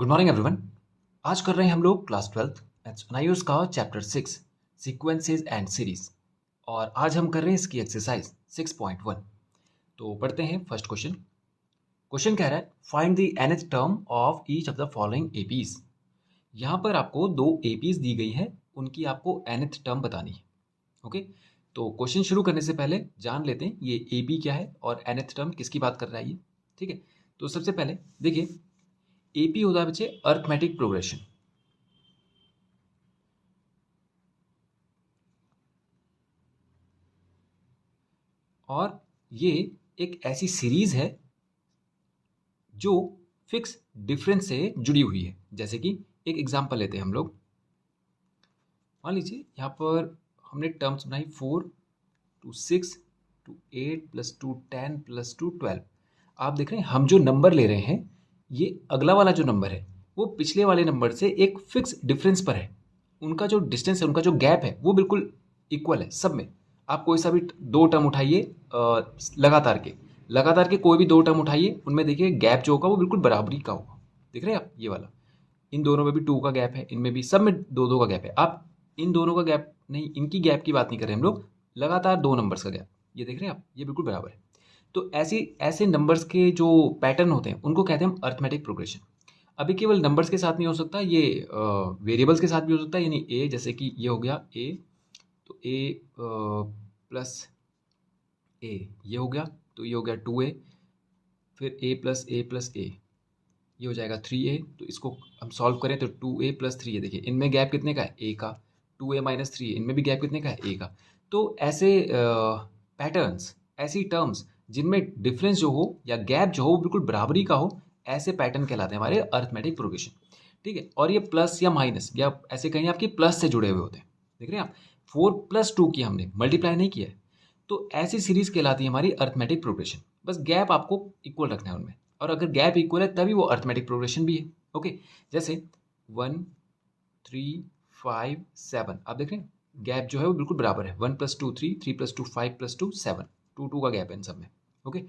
Good morning everyone. आज कर रहे हैं हम लोग क्लास 12th एनआईओस का चैप्टर 6 सीक्वेंसेस एंड सीरीज। और आज हम कर रहे हैं इसकी एक्सरसाइज 6.1। तो पढ़ते हैं फर्स्ट क्वेश्चन। क्वेश्चन कह रहा है find the nth term of each of the following APs. यहाँ पर आपको दो एपीज दी गई है, उनकी आपको nth टर्म बतानी है। ओके, तो क्वेश्चन शुरू करने से पहले जान लेते हैं ये एपी क्या है और nth टर्म किसकी बात कर रहा है ये। ठीक है, तो सबसे पहले देखिए एपी होता है बच्चे अर्थमेटिक प्रोग्रेशन। और ये एक ऐसी सीरीज है जो फिक्स डिफरेंस से जुड़ी हुई है। जैसे कि एक एग्जांपल लेते हैं हम लोग। मान लीजिए यहाँ पर हमने टर्म्स बनाई 4 to 6 to 8 + 2 10 + 2 12। आप देख रहे हैं हम जो नंबर ले रहे हैं ये अगला वाला जो नंबर है वो पिछले वाले नंबर से एक फिक्स डिफरेंस पर है। उनका जो डिस्टेंस है, उनका जो गैप है वो बिल्कुल इक्वल है सब में। आप कोई सा भी दो टर्म उठाइए लगातार के कोई भी दो टर्म उठाइए, उनमें देखिए गैप जो होगा वो बिल्कुल बराबरी का होगा। देख रहे हैं आप ये वाला, इन दोनों में भी 2 का गैप है, इनमें भी सब में 2-2 का गैप है। आप इन दोनों का गैप नहीं, इनकी गैप की बात नहीं कर रहे हम लोग, लगातार 2 नंबर्स का गैप। ये देख रहे हैं आप, ये बिल्कुल बराबर है। तो ऐसे नंबर्स के जो पैटर्न होते हैं उनको कहते हैं हम अर्थमेटिक प्रोग्रेशन। अभी केवल नंबर्स के साथ नहीं हो सकता, ये वेरिएबल्स के साथ भी हो सकता है। यानी ए, जैसे कि ये हो गया ए, तो ए प्लस ए ये हो गया, तो ये हो गया 2a, फिर a प्लस ए प्लस ए ये हो जाएगा 3a। तो इसको हम सॉल्व करें तो 2a + 3a, देखिए इनमें गैप कितने का है, a का। 2a - 3a, इनमें भी गैप कितने का है, a का। तो ऐसे पैटर्न्स, ऐसी टर्म्स जिनमें डिफरेंस जो हो या गैप जो हो वो बिल्कुल बराबरी का हो, ऐसे पैटर्न कहलाते हैं हमारे अर्थमेटिक प्रोग्रेशन। ठीक है, और ये प्लस या माइनस या ऐसे कहीं आपकी प्लस से जुड़े हुए होते हैं। देख रहे हैं आप, 4 + 2 की हमने मल्टीप्लाई नहीं किया है, तो ऐसी सीरीज कहलाती है हमारी अर्थमेटिक प्रोग्रेशन। बस गैप आपको इक्वल रखना है उनमें, और अगर गैप इक्वल है तभी वो अर्थमेटिक प्रोग्रेशन भी है। ओके, जैसे 1 3 5 7, आप देख रहे हैं गैप जो है वो बिल्कुल बराबर है। 1 + 2 3, 3 + 2 5 + 2 7, 2 का गैप है इन सब में। ओके,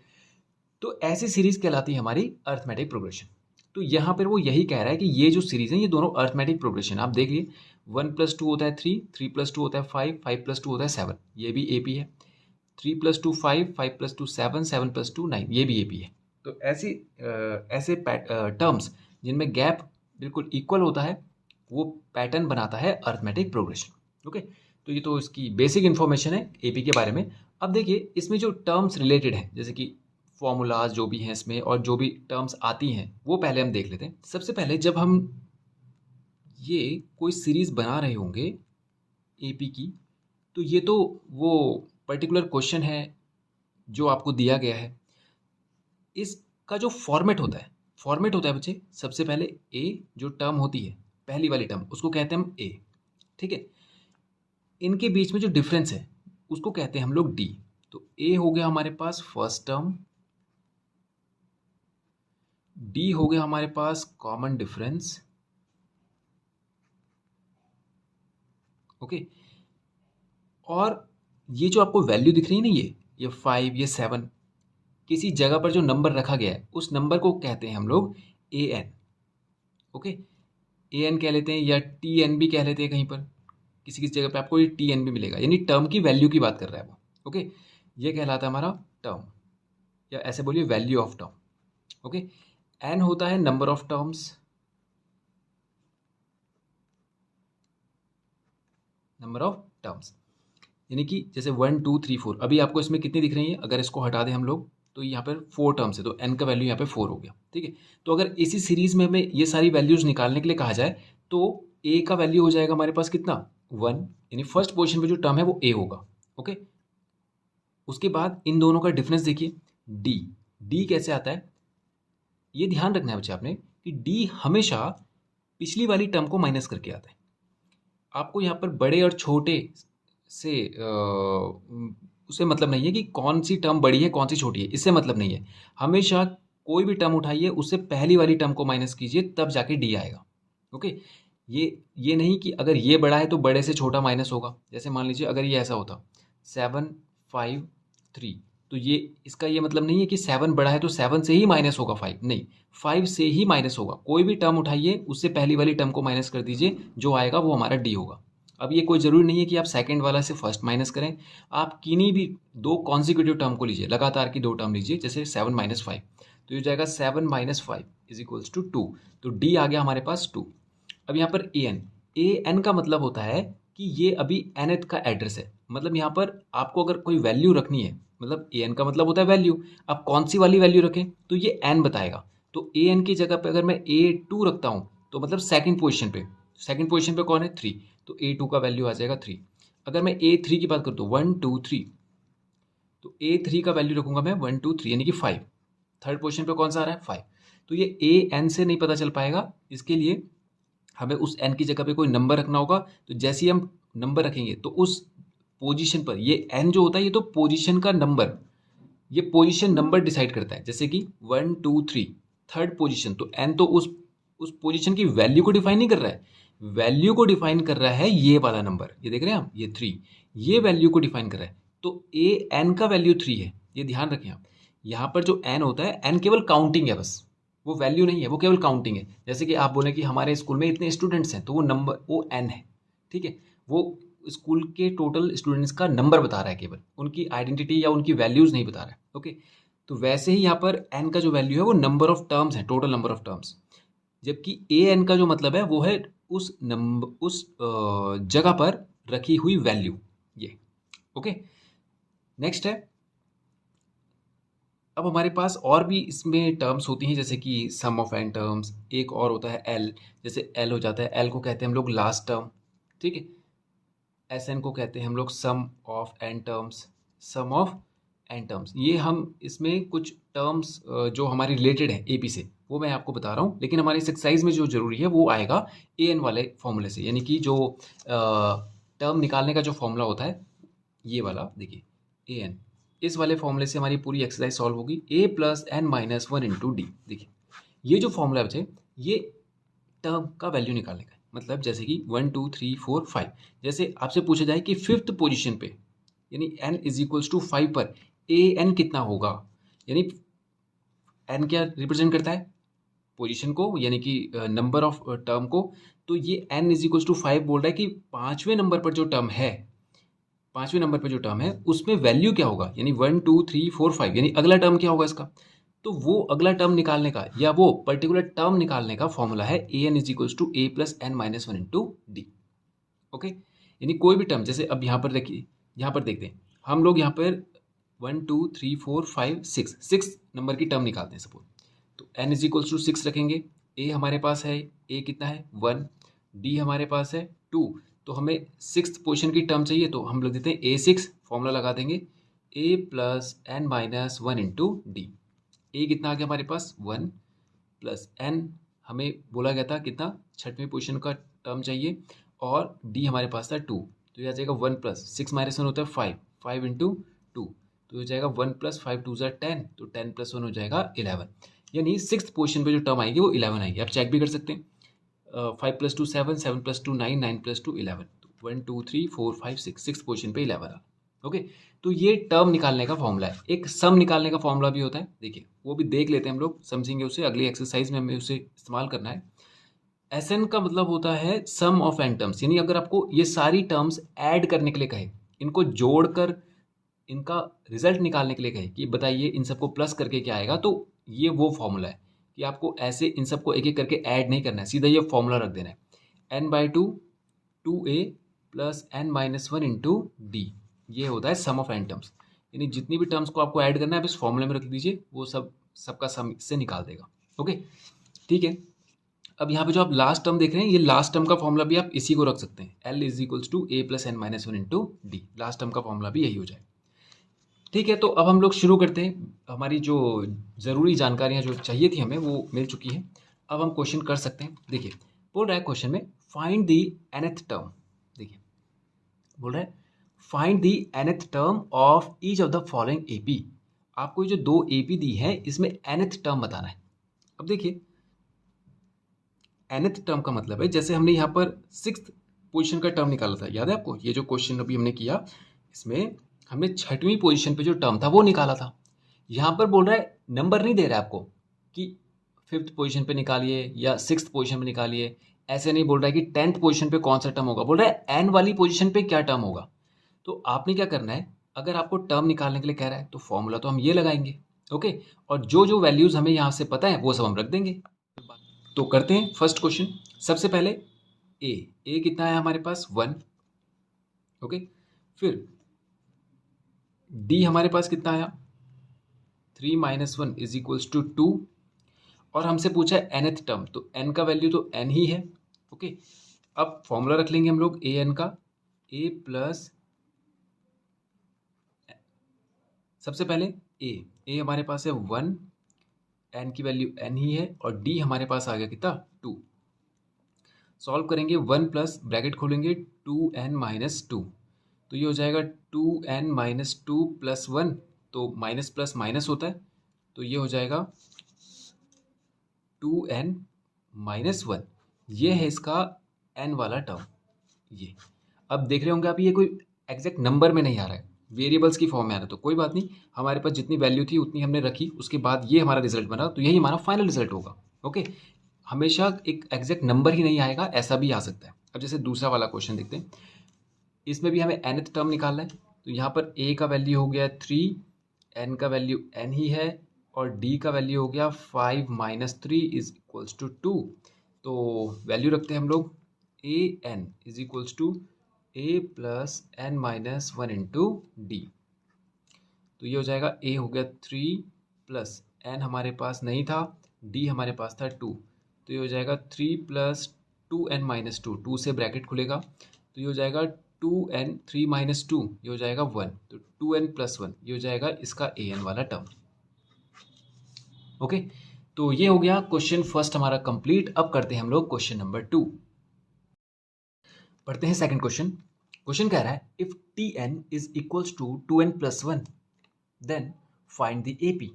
तो ऐसी सीरीज कहलाती है हमारी अर्थमेटिक प्रोग्रेशन। तो यहाँ पर वो यही कह रहा है कि ये जो सीरीज है ये दोनों अर्थमेटिक प्रोग्रेशन। आप देखिए 1 + 2 होता है 3, 3 + 2 होता है 5, 5 + 2 होता है 7, ये भी एपी है। 3 + 2 5, 5 + 2 7, 7 + 2 9, ये भी एपी है। तो ऐसे टर्म्स जिनमें गैप बिल्कुल इक्वल होता है वो पैटर्न बनाता है अर्थमेटिक प्रोग्रेशन। ओके, तो ये तो इसकी बेसिक इन्फॉर्मेशन है एपी के बारे में। अब देखिए इसमें जो टर्म्स रिलेटेड हैं, जैसे कि फॉर्मूलाज जो भी हैं इसमें और जो भी टर्म्स आती हैं वो पहले हम देख लेते हैं। सबसे पहले जब हम ये कोई सीरीज बना रहे होंगे एपी की, तो ये तो वो पर्टिकुलर क्वेश्चन है जो आपको दिया गया है। इसका जो फॉर्मेट होता है बच्चे, सबसे पहले ए जो टर्म होती है पहली वाली टर्म उसको कहते हैं हम ए। ठीक है, इनके बीच में जो डिफरेंस है उसको कहते हैं हम लोग डी। तो ए हो गया हमारे पास फर्स्ट टर्म, डी हो गया हमारे पास कॉमन डिफरेंस। ओके, और ये जो आपको वैल्यू दिख रही है ना, ये 5, ये 7, किसी जगह पर जो नंबर रखा गया है उस नंबर को कहते हैं हम लोग A N. Okay, A N कह लेते हैं या टी एन भी कह लेते हैं, कहीं पर किसी किसी जगह पे आपको ये टी एन भी मिलेगा, यानी टर्म की वैल्यू की बात कर रहा है वो। ओके, ये कहलाता है हमारा टर्म, या ऐसे बोलिए value of term. Okay, N होता है number of terms, number of terms, यानी कि जैसे 1 2 3 4, अभी आपको इसमें कितनी दिख रही है, अगर इसको हटा दें हम लोग तो यहाँ पर 4 टर्म्स है, तो n का वैल्यू यहाँ पे 4 हो गया। ठीक है, तो अगर इसी सीरीज में हमें ये सारी वैल्यूज निकालने के लिए कहा जाए तो a का वैल्यू हो जाएगा हमारे पास कितना, 1, यानी फर्स्ट पोजीशन पे जो टर्म है वो a होगा। ओके, उसके बाद इन दोनों का डिफरेंस देखिए d कैसे आता है, ये ध्यान रखना है बच्चे आपने कि d हमेशा पिछली वाली टर्म को माइनस करके आता है। आपको यहाँ पर बड़े और छोटे से उससे मतलब नहीं है कि कौन सी टर्म बड़ी है कौन सी छोटी है, इससे मतलब नहीं है। हमेशा कोई भी टर्म उठाइए उससे पहली वाली टर्म को माइनस कीजिए तब जाके डी आएगा। ओके, ये नहीं कि अगर ये बड़ा है तो बड़े से छोटा माइनस होगा। जैसे मान लीजिए अगर ये ऐसा होता 7 5 3, तो तो ये इसका ये मतलब नहीं है कि 7 बड़ा है तो 7 से ही माइनस होगा 5, नहीं, 5 से ही माइनस होगा। कोई भी टर्म उठाइए उससे पहली वाली टर्म को माइनस कर दीजिए, जो आएगा वो हमारा डी होगा। अब ये कोई ज़रूरी नहीं है कि आप सेकंड वाला से फर्स्ट माइनस करें, आप किन्हीं भी दो कॉन्जिक्यूटिव टर्म को लीजिए, लगातार की दो टर्म लीजिए, जैसे 7 माइनस 5, तो ये हो जाएगा 7 माइनस 5 इज इक्वल्स टू 2, तो डी आ गया हमारे पास 2। अब यहाँ पर ए एन का मतलब होता है कि ये अभी nth का एड्रेस है, मतलब यहाँ पर आपको अगर कोई वैल्यू रखनी है, मतलब ए एन का मतलब होता है वैल्यू, आप कौन सी वाली वैल्यू रखें तो ये n बताएगा। तो ए एन की जगह पे अगर मैं A2 रखता हूँ तो मतलब सेकंड पोजीशन पे कौन है 3, तो A2 का वैल्यू आ जाएगा 3। अगर मैं A3 की बात करूँ तो 1 2 3, तो A3 का वैल्यू रखूंगा मैं 1 2 3 यानी कि 5, थर्ड पोजीशन पे कौन सा आ रहा है 5। तो ये ए एन से नहीं पता चल पाएगा, इसके लिए हमें उस n की जगह पे कोई नंबर रखना होगा। तो जैसे ही हम नंबर रखेंगे तो उस पोजीशन पर, ये n जो होता है ये तो पोजीशन का नंबर, ये पोजीशन नंबर डिसाइड करता है, जैसे कि 1 2 3 थर्ड पोजीशन, तो n तो उस पोजीशन की वैल्यू को डिफाइन नहीं कर रहा है, वैल्यू को डिफाइन कर रहा है ये वाला नंबर, ये देख रहे हैं आप, ये 3, ये वैल्यू को डिफाइन कर रहा है। तो ए एन का वैल्यू 3 है, ये ध्यान रखें आप। यहाँ पर जो n होता है, n केवल काउंटिंग है, बस वो वैल्यू नहीं है, वो केवल काउंटिंग है। जैसे कि आप बोलें कि हमारे स्कूल में इतने स्टूडेंट्स हैं, तो वो नंबर, वो n है, ठीक है, वो स्कूल के टोटल स्टूडेंट्स का नंबर बता रहा है, केवल उनकी आइडेंटिटी या उनकी वैल्यूज नहीं बता रहा है। ओके, तो वैसे ही यहाँ पर n का जो वैल्यू है वो नंबर ऑफ टर्म्स है, टोटल नंबर ऑफ टर्म्स, जबकि ए एन का जो मतलब है वो है उस नंबर, उस जगह पर रखी हुई वैल्यू, ये। ओके, नेक्स्ट है, अब हमारे पास और भी इसमें टर्म्स होती हैं, जैसे कि सम ऑफ एन टर्म्स, एक और होता है एल, जैसे एल हो जाता है, एल को कहते हैं हम लोग लास्ट टर्म, ठीक है। एस एन को कहते हैं हम लोग sum of N terms, sum of N terms. ये हम इसमें कुछ टर्म्स जो हमारी रिलेटेड है एपी से, वो मैं आपको बता रहा हूँ, लेकिन हमारी इस एक्सरसाइज में जो जरूरी है वो आएगा ए एन वाले फॉर्मूले से, यानी कि जो टर्म निकालने का जो फॉर्मूला होता है, ये वाला देखिए, ए एन, इस वाले फॉर्मूले से हमारी पूरी एक्सरसाइज सॉल्व होगी, A plus N minus 1 into D. देखिए ये जो फॉर्मूला है बच्चे, ये टर्म का वैल्यू निकालने का है, मतलब जैसे कि 1 2 3 4 5, जैसे आपसे पूछा जाए कि फिफ्थ पोजीशन पे, यानी n इज इक्वल्स टू 5 पर ए एन कितना होगा, यानी n क्या रिप्रेजेंट करता है, पोजीशन को, यानी कि नंबर ऑफ टर्म को। तो ये n इज इक्वल्स टू 5 बोल रहा है कि पांचवें नंबर पर जो टर्म है, पांचवें नंबर पे जो टर्म है उसमें वैल्यू क्या होगा, यानी 1 2 3 4 5, यानी अगला टर्म क्या होगा इसका। तो वो अगला टर्म निकालने का या वो पर्टिकुलर टर्म निकालने का फॉर्मूला है A N is equals to A plus N minus 1 into D. Okay, यानी कोई भी टर्म, जैसे अब यहाँ पर देखिए, यहाँ पर देखते हैं हम लोग, यहाँ पर 1 2 3 4 5 6 नंबर की टर्म निकालते हैं सपोज, तो एन इज इक्वल्स टू 6 रखेंगे, ए हमारे पास है, ए कितना है 1, डी हमारे पास है 2, तो हमें सिक्स पोजीशन की टर्म चाहिए, तो हम लोग देते हैं A6, फॉर्मूला लगा देंगे A plus N minus 1 into D. A कितना आ गया हमारे पास 1, प्लस एन हमें बोला गया था कितना, छठवीं पोजीशन का टर्म चाहिए, और डी हमारे पास था 2, तो ये आ जाएगा 1 प्लस 6 माइनस 1 होता है 5, 5 इंटू 2, तो हो जाएगा 1 प्लस 5 2 ज़ा 10, तो 10 प्लस 1 हो जाएगा 11, यानी सिक्स पोजीशन पे जो टर्म आएगी वो 11 आएगी। आप चेक भी कर सकते हैं, 5 plus 2 7, 7 plus 2 9, 9 plus 2 11, 1 2 3 4 5 6, six position पे 11 आ। ओके, तो ये टर्म निकालने का फॉर्मूला है। एक सम निकालने का फॉर्मूला भी होता है, देखिए वो भी देख लेते हैं हम लोग, समझेंगे उसे, अगली एक्सरसाइज में हमें उसे इस्तेमाल करना है। एस एन का मतलब होता है सम ऑफ एन टर्म्स, यानी अगर आपको ये सारी टर्म्स ऐड करने के लिए कहे, इनको जोड़कर इनका रिजल्ट निकालने के लिए कहे कि बताइए इन सबको प्लस करके क्या आएगा, तो ये वो फॉर्मूला है कि आपको ऐसे इन सबको एक एक करके ऐड नहीं करना है, सीधा ये फॉर्मूला रख देना है, n/2 2a plus n minus 1 into D, ये होता है सम ऑफ एन टर्म्स। यानी जितनी भी टर्म्स को आपको ऐड करना है आप इस फॉर्मूले में रख दीजिए, वो सबका सम से निकाल देगा। ओके, ठीक है। अब यहाँ पे जो आप लास्ट टर्म देख रहे हैं, ये लास्ट टर्म का फॉर्मूला भी आप इसी को रख सकते हैं, l is equals to A plus N minus 1 into D, last term का फॉर्मूला भी यही हो जाए। ठीक है, तो अब हम लोग शुरू करते हैं, हमारी जो ज़रूरी जानकारियाँ जो चाहिए थी हमें वो मिल चुकी हैं, अब हम क्वेश्चन कर सकते हैं। देखिए बोल रहा है क्वेश्चन में फाइंड दी nth टर्म, देखिए बोल रहा है find the nth term of each of the following AP. आपको ये जो दो एपी दी है इसमें nth टर्म बताना है। अब देखिए nth टर्म का मतलब है, जैसे हमने यहाँ पर सिक्स्थ पोजीशन का टर्म निकाला था, याद है आपको, ये जो क्वेश्चन अभी हमने किया इसमें हमने 6वीं पोजीशन पे जो टर्म था वो निकाला था। यहाँ पर बोल रहा है, नंबर नहीं दे रहा है आपको कि 5th पोजीशन पे निकालिए या 6th पोजीशन पे निकालिए, ऐसे नहीं बोल रहा है कि 10th पोजीशन पे कौन सा टर्म होगा, बोल रहा है एन वाली पोजीशन पे क्या टर्म होगा। तो आपने क्या करना है, अगर आपको टर्म निकालने के लिए कह रहा है तो फॉर्मूला तो हम ये लगाएंगे, ओके, और जो जो वैल्यूज हमें यहाँ से पता है वो सब हम रख देंगे। तो करते हैं फर्स्ट क्वेश्चन। सबसे पहले ए कितना है हमारे पास 1, ओके, फिर डी हमारे पास कितना आया 3 - 1 = 2, और हमसे पूछा है nth टर्म, तो n का वैल्यू तो n ही है, ओके। अब फॉर्मूला रख लेंगे हम लोग ए एन का, a प्लस, सबसे पहले ए हमारे पास है 1, n की वैल्यू n ही है, और d हमारे पास आ गया कितना 2। सॉल्व करेंगे, 1 प्लस ब्रैकेट खोलेंगे 2n - 2, तो ये हो जाएगा 2n - 2 + 1, तो माइनस प्लस माइनस होता है, तो ये हो जाएगा 2n - 1, ये है इसका n वाला टर्म। ये अब देख रहे होंगे आप, ये कोई एग्जैक्ट नंबर में नहीं आ रहा है, वेरिएबल्स की फॉर्म में आ रहा है, तो कोई बात नहीं, हमारे पास जितनी वैल्यू थी उतनी हमने रखी, उसके बाद ये हमारा रिजल्ट बना, तो यही हमारा फाइनल रिजल्ट होगा, ओके। हमेशा एक एग्जैक्ट नंबर ही नहीं आएगा, ऐसा भी आ सकता है। अब जैसे दूसरा वाला क्वेश्चन देखते हैं, इसमें भी हमें nth टर्म निकालना है, तो यहाँ पर a का वैल्यू हो गया 3, n का वैल्यू n ही है, और d का वैल्यू हो गया 5 - 3 = 2, तो वैल्यू रखते हैं हम लोग a n = a + n - 1 × d, तो ये हो जाएगा a हो गया 3 + n हमारे पास नहीं था, d हमारे पास था 2, तो ये हो जाएगा 3 + 2n - 2, 2 से ब्रैकेट खुलेगा, तो ये हो जाएगा 2n 3 - 2, ये हो जाएगा 1, तो 2n + 1, ये हो जाएगा इसका an वाला टर्म, ओके। तो ये हो गया क्वेश्चन फर्स्ट हमारा कंप्लीट। अब करते हैं हम लोग क्वेश्चन नंबर 2, पढ़ते हैं सेकंड क्वेश्चन। क्वेश्चन कह रहा है, if tn = 2n + 1 then find the AP।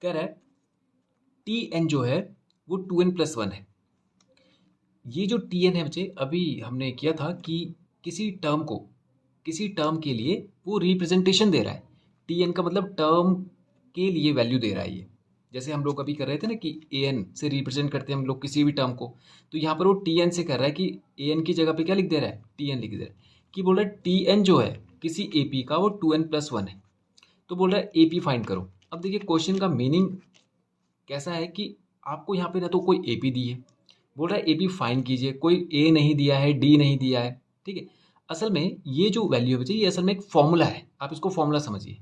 कह रहा है tn जो है वो 2n + 1 है। ये जो tn है बच्चे, अभी हमने किया था कि किसी टर्म के लिए वो रिप्रेजेंटेशन दे रहा है। tn का मतलब टर्म के लिए वैल्यू दे रहा है ये। जैसे हम लोग अभी कर रहे थे ना कि an से रिप्रेजेंट करते हैं हम लोग किसी भी टर्म को, तो यहाँ पर वो tn से कर रहा है कि an की जगह पे क्या लिख दे रहा है, tn लिख दे रहा है, कि बोल रहा है tn जो है किसी AP का वो 2n + 1 है, तो बोल रहा है AP फाइंड करो। अब देखिए क्वेश्चन का मीनिंग कैसा है कि आपको यहाँ पे ना तो कोई AP दी है, बोल रहा है AP फाइंड कीजिए, कोई A नहीं दिया है, D नहीं दिया है, ठीक है। असल में ये जो वैल्यू है बच्चे, ये असल में एक फॉर्मूला है, आप इसको फॉर्मूला समझिए।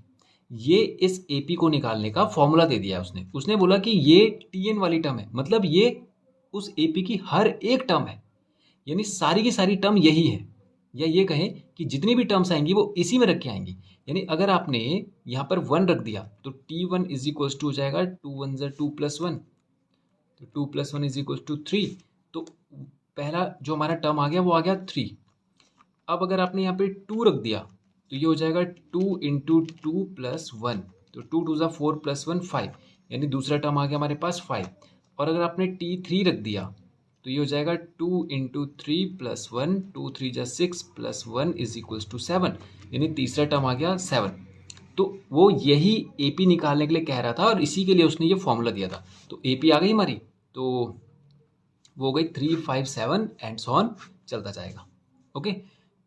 ये इस AP को निकालने का फॉर्मूला दे दिया है उसने बोला कि ये TN वाली टर्म है, मतलब ये उस AP की हर एक टर्म है, यानी सारी की सारी टर्म यही है, या ये कहें कि जितनी भी टर्म्स आएंगी वो इसी में रख के आएंगी। यानी अगर आपने यहाँ पर 1 रख दिया तो t1 = हो जाएगा 2 × 1 = 2 + 1, तो 2 + 1 = 3, तो पहला जो हमारा टर्म आ गया वो आ गया 3। अब अगर आपने यहाँ पे 2 रख दिया तो ये हो जाएगा 2 × 2 + 1, तो 2 × 2 = 4 + 1 5, यानी दूसरा टर्म आ गया हमारे पास 5। और अगर आपने t3 रख दिया तो ये हो जाएगा 2 × 3 + 1, 2 × 3 = 6 + 1 = 7, यानी तीसरा टर्म आ गया 7। तो वो यही AP निकालने के लिए कह रहा था और इसी के लिए उसने ये फॉर्मूला दिया था। तो AP आ गई हमारी, तो वो हो गई 3 5 7 एंड सो ऑन चलता जाएगा, ओके।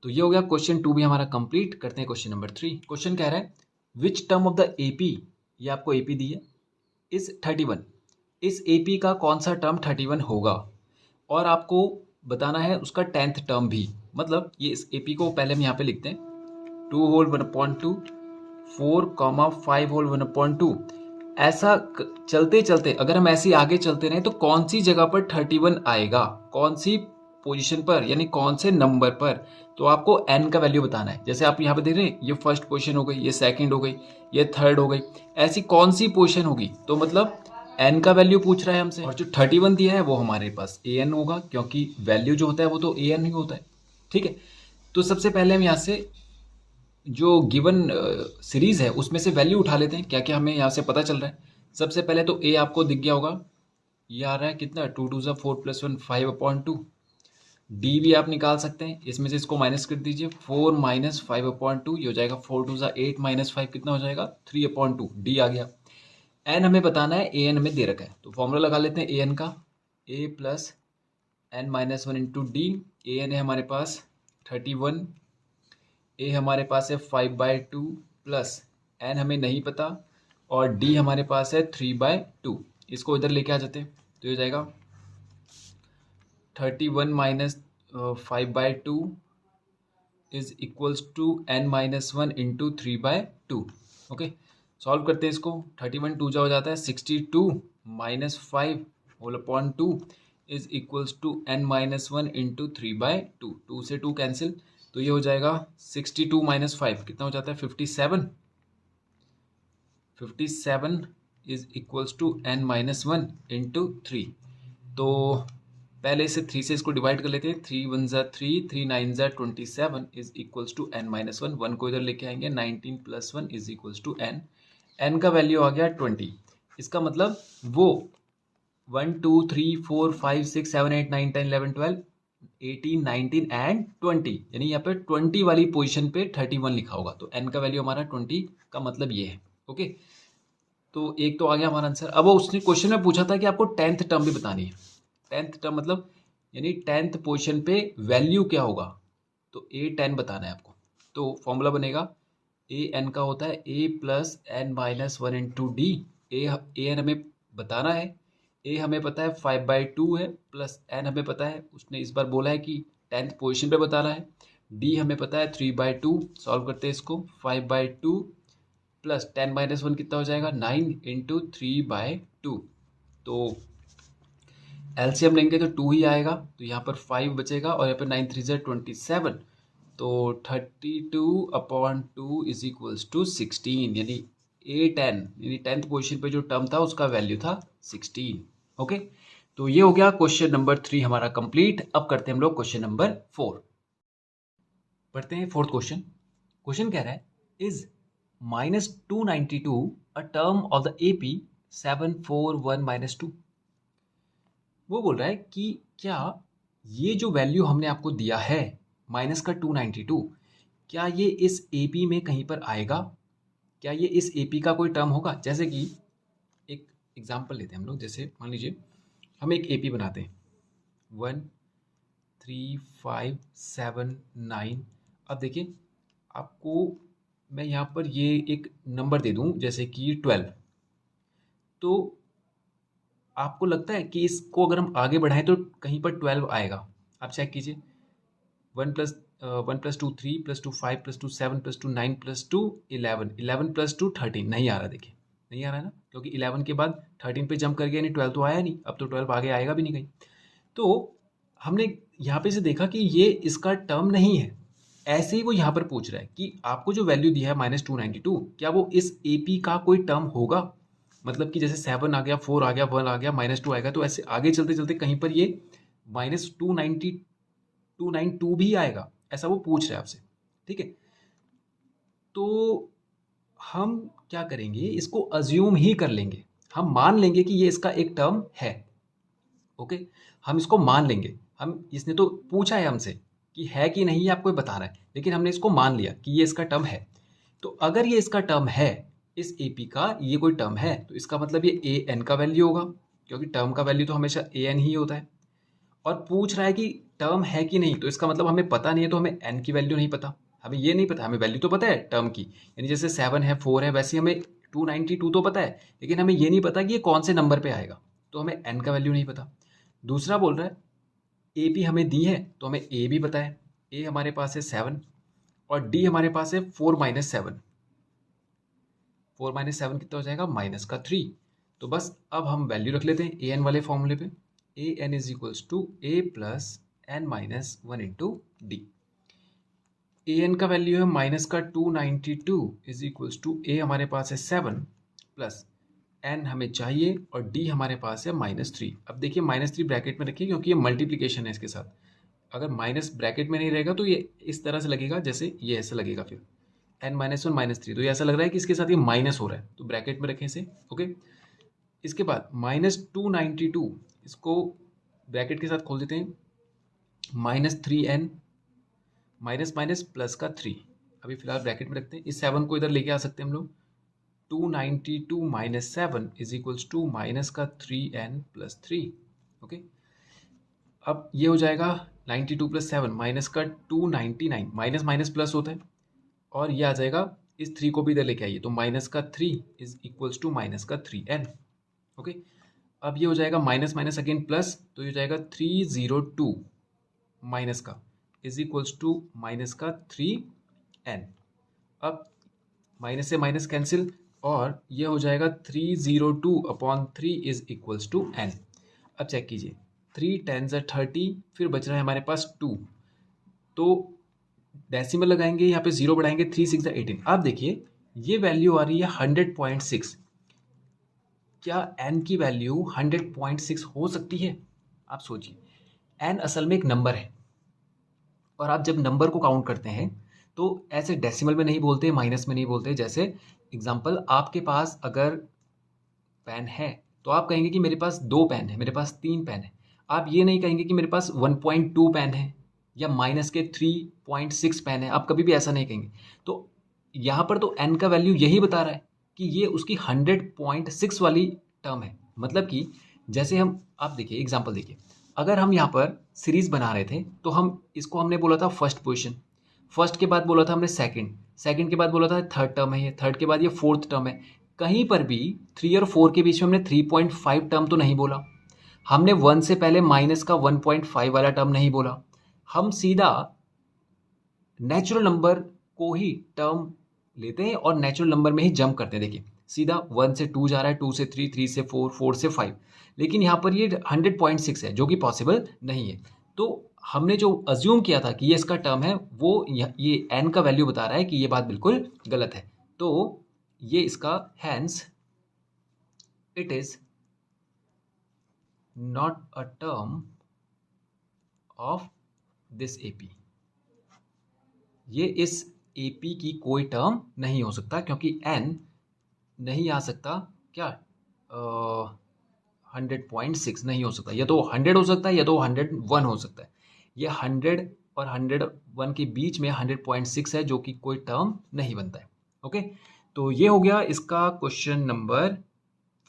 तो ये हो गया क्वेश्चन 2 भी हमारा कंप्लीट। करते हैं क्वेश्चन नंबर 3। क्वेश्चन कह रहा है which term of the AP, ये आपको AP दी है, इस 31, इस AP का कौन सा टर्म 31 होगा, और आपको बताना है उसका 10th टर्म भी। मतलब ये इस AP को पहले हम यहाँ पे लिखते हैं 2 होल 1/2, 4, 5 होल 1/2। ऐसा चलते चलते अगर हम ऐसे आगे चलते रहे तो कौन सी जगह पर 31 आएगा, कौन सी पोजीशन पर, यानी कौन से नंबर पर, तो आपको n का वैल्यू बताना है। जैसे आप यहाँ पे देख रहे हैं, ये फर्स्ट पोजीशन हो गई, ये सेकंड हो गई, ये थर्ड हो गई, ऐसी कौन सी पोजीशन होगी, तो मतलब n का वैल्यू पूछ रहा है हमसे, और जो 31 दिया है वो हमारे पास an होगा, क्योंकि वैल्यू जो होता है वो तो an ही होता है, ठीक है। तो सबसे पहले हम यहाँ से जो गिवन सीरीज है उसमें से वैल्यू उठा लेते हैं, क्या क्या हमें यहाँ से पता चल रहा है। सबसे पहले तो a आपको दिख गया होगा, ये आ रहा है कितना 2 × 2 = 4 + 1 5/2। डी भी आप निकाल सकते हैं, इसमें से इसको माइनस कर दीजिए, 4 माइनस 5/2 ये हो जाएगा 4 2 8 माइनस 5 कितना हो जाएगा 3/2, डी आ गया। एन हमें बताना है, ए एन हमें दे रखा है, तो फॉर्मूला लगा लेते हैं ए एन का, A plus N minus 1 into D. A N है हमारे पास 31, ए हमारे पास है 5/2 प्लस एन हमें नहीं पता, और डी हमारे पास है 3/2। इसको इधर लेके आ जाते हैं, तो ये हो जाएगा 31 minus 5/2 is equals to N minus 1 into 3/2। Okay, solve करते हैं इसको। 31 टू जा हो जाता है 62 minus 5 whole upon 2 is equals to N minus 1 into 3/2। 2 से 2 कैंसिल, तो ये हो जाएगा 62 माइनस 5 कितना हो जाता है 57। 57 is equals to N minus 1 into 3। तो पहले से 3 से इसको डिवाइड कर लेते हैं, 3 1 ज़ा 3, 3 9 ज़ा 27 is equals to N minus 1। 1 को इधर लेके आएंगे, 19 plus 1 is equals to N. N का वैल्यू आ गया 20। इसका मतलब वो 1 2 3 4 5 6 7 8 9 10 11 12 18 19 एंड 20, यानी यहाँ पे 20 वाली पोजीशन पे 31 लिखा होगा, तो एन का वैल्यू हमारा 20 का मतलब ये है। ओके, तो एक तो आ गया हमारा आंसर। अब वो उसने क्वेश्चन में पूछा था कि आपको 10th टर्म भी बतानी है। 10th टर्म मतलब यानी 10th पोजीशन पे वैल्यू क्या होगा, तो ए 10 बताना है आपको। तो फॉर्मूला बनेगा ए एन का होता है A plus N minus 1 into D. A N हमें बताना है, ए हमें पता है 5/2 है, प्लस एन हमें पता है, उसने इस बार बोला है कि 10th पोजीशन पे बताना है। डी हमें पता है 3/2। सॉल्व करते हैं इसको, 5/2 प्लस 10 माइनस 1 कितना हो जाएगा 9 इंटू 3/2। तो एलसीएम लेंगे तो 2 ही आएगा, तो यहाँ पर 5 बचेगा और यहाँ पर 9 3 27, तो 32/2 इज इक्वल्स टू 16, यानी ए 10 यानी 10th पोजीशन पे जो टर्म था उसका वैल्यू था 16। ओके, तो ये हो गया क्वेश्चन नंबर 3 हमारा कंप्लीट। अब करते हैं हम लोग क्वेश्चन नंबर 4। पढ़ते हैं फोर्थ क्वेश्चन। क्वेश्चन कह रहा है is -292 a term of the AP 741 -2। वो बोल रहा है कि क्या ये जो वैल्यू हमने आपको दिया है माइनस का 292, क्या ये इस एपी में कहीं पर आएगा, क्या ये इस एपी का कोई टर्म होगा। जैसे कि एक एग्जांपल लेते हैं हम लोग, जैसे मान लीजिए हम एक एपी बनाते हैं 1 3 5 7 9। अब देखिए आपको मैं यहाँ पर ये एक नंबर दे दूँ जैसे कि 12, तो आपको लगता है कि इसको अगर हम आगे बढ़ाएं तो कहीं पर 12 आएगा। आप चेक कीजिए, 1 + 2 3 + 2 5 + 2 7 + 2 9 + 2 11 11 + 2 13 नहीं आ रहा। देखिए नहीं आ रहा है ना, क्योंकि 11 के बाद 13 पे जंप कर गया, नहीं 12 तो आया नहीं, अब तो 12 आगे आएगा भी नहीं कहीं। तो हमने यहाँ पे से देखा कि ये इसका टर्म नहीं है। ऐसे ही वो यहाँ पर पूछ रहा है कि आपको जो वैल्यू दिया है -292, क्या वो इस एपी का कोई टर्म होगा। मतलब कि जैसे 7 आ गया, 4 आ गया, 1 आ गया, -2 आएगा, तो ऐसे आगे चलते चलते कहीं पर ये -292 भी आएगा, ऐसा वो पूछ रहा है आपसे। ठीक है, तो हम क्या करेंगे, इसको अज्यूम ही कर लेंगे, हम मान लेंगे कि ये इसका एक टर्म है। ओके, हम इसको मान लेंगे। हम इसने तो पूछा है हमसे कि है कि नहीं, ये आपको बता रहा है, लेकिन हमने इसको मान लिया कि ये इसका टर्म है। तो अगर ये इसका टर्म है, इस एपी का ये कोई टर्म है, तो इसका मतलब ये ए एन का वैल्यू होगा, क्योंकि टर्म का वैल्यू तो हमेशा ए एन ही होता है। और पूछ रहा है कि टर्म है कि नहीं, तो इसका मतलब हमें पता नहीं है, तो हमें एन की वैल्यू नहीं पता, हमें ये नहीं पता, हमें वैल्यू तो पता है टर्म की, यानी जैसे 7 है 4 है, वैसे हमें 292 तो पता है, लेकिन हमें ये नहीं पता कि ये कौन से नंबर पे आएगा, तो हमें एन का वैल्यू नहीं पता। दूसरा बोल रहा है ए पी हमें दी है, तो हमें ए भी पता है, ए हमारे पास है 7 और डी हमारे पास है 4 - 7। 4 - 7 कितना हो जाएगा -3। तो बस अब हम वैल्यू रख लेते हैं ए एन वाले फॉर्मूले पे, A N is equals to A plus N -1 into D. A N का वैल्यू है माइनस का 292 इज इक्वल्स टू ए हमारे पास है 7 प्लस एन हमें चाहिए और डी हमारे पास है -3। अब देखिए -3 ब्रैकेट में रखिए, क्योंकि ये मल्टीप्लिकेशन है इसके साथ। अगर माइनस ब्रैकेट में नहीं रहेगा तो ये इस तरह से लगेगा, जैसे ये ऐसे लगेगा, फिर n -1 -3, तो ये ऐसा लग रहा है कि इसके साथ ये माइनस हो रहा है, तो ब्रैकेट में रखें इसे। ओके, इसके बाद -292, इसको ब्रैकेट के साथ खोल देते हैं, -3n माइनस माइनस प्लस का 3, अभी फिलहाल ब्रैकेट में रखते हैं। इस 7 को इधर लेके आ सकते हैं हम लोग। 292 minus 7 is equals to minus का 3n प्लस 3। ओके, अब ये हो जाएगा 92 प्लस 7 माइनस का 299, माइनस माइनस प्लस होता है, और ये आ जाएगा, इस 3 को भी इधर लेके आइए, तो माइनस का 3 इज इक्वल्स टू माइनस का 3n। ओके, अब ये हो जाएगा माइनस माइनस अगेन प्लस, तो ये हो जाएगा 302 माइनस का इज इक्वल्स टू माइनस का 3n। अब माइनस से माइनस कैंसिल, और ये हो जाएगा 302 upon 3 is equals to n। अब चेक कीजिए, 3 10 30, फिर बच रहा है हमारे पास 2, तो डेसिमल लगाएंगे, यहाँ पे 0 बढ़ाएंगे, 3 6 18। अब देखिए ये वैल्यू आ रही है 100.6। क्या n की वैल्यू 100.6 हो सकती है? आप सोचिए, n असल में एक नंबर है, और आप जब नंबर को काउंट करते हैं तो ऐसे डेसिमल में नहीं बोलते, माइनस में नहीं बोलते। जैसे एग्जांपल, आपके पास अगर पेन है तो आप कहेंगे कि मेरे पास 2 पेन है, मेरे पास 3 पेन है। आप ये नहीं कहेंगे कि मेरे पास 1.2 पेन है या माइनस के 3.6 पेन है, आप कभी भी ऐसा नहीं कहेंगे। तो यहाँ पर तो n का वैल्यू यही बता रहा है कि ये उसकी 100.6 वाली टर्म है। मतलब कि जैसे आप देखिए एग्जाम्पल देखिए, अगर हम यहाँ पर सीरीज बना रहे थे तो इसको हमने बोला था फर्स्ट पोजिशन, फर्स्ट के बाद बोला था हमने सेकंड, सेकंड के बाद बोला था थर्ड टर्म है ये, थर्ड के बाद ये फोर्थ टर्म है। कहीं पर भी 3 और 4 के बीच में हमने 3.5 टर्म तो नहीं बोला, हमने 1 से पहले माइनस का 1.5 वाला टर्म नहीं बोला। हम सीधा नेचुरल नंबर को ही टर्म लेते हैं और नेचुरल नंबर में ही जंप करते हैं। देखिए सीधा 1 से 2 जा रहा है, 2 से 3, 3 से 4, 4 से 5, लेकिन यहाँ पर ये 100.6 है जो कि पॉसिबल नहीं है। तो हमने जो अज्यूम किया था कि ये इसका टर्म है, वो ये n का वैल्यू बता रहा है कि ये बात बिल्कुल गलत है। तो ये इसका hence it is not a term of this AP. ये इस एपी की कोई टर्म नहीं हो सकता, क्योंकि n नहीं आ सकता क्या 100.6 नहीं हो सकता। या तो 100 हो सकता है या तो 101 हो सकता है। ये 100 और 101 के बीच में 100.6 है, जो कि कोई टर्म नहीं बनता है। ओके, तो ये हो गया इसका क्वेश्चन नंबर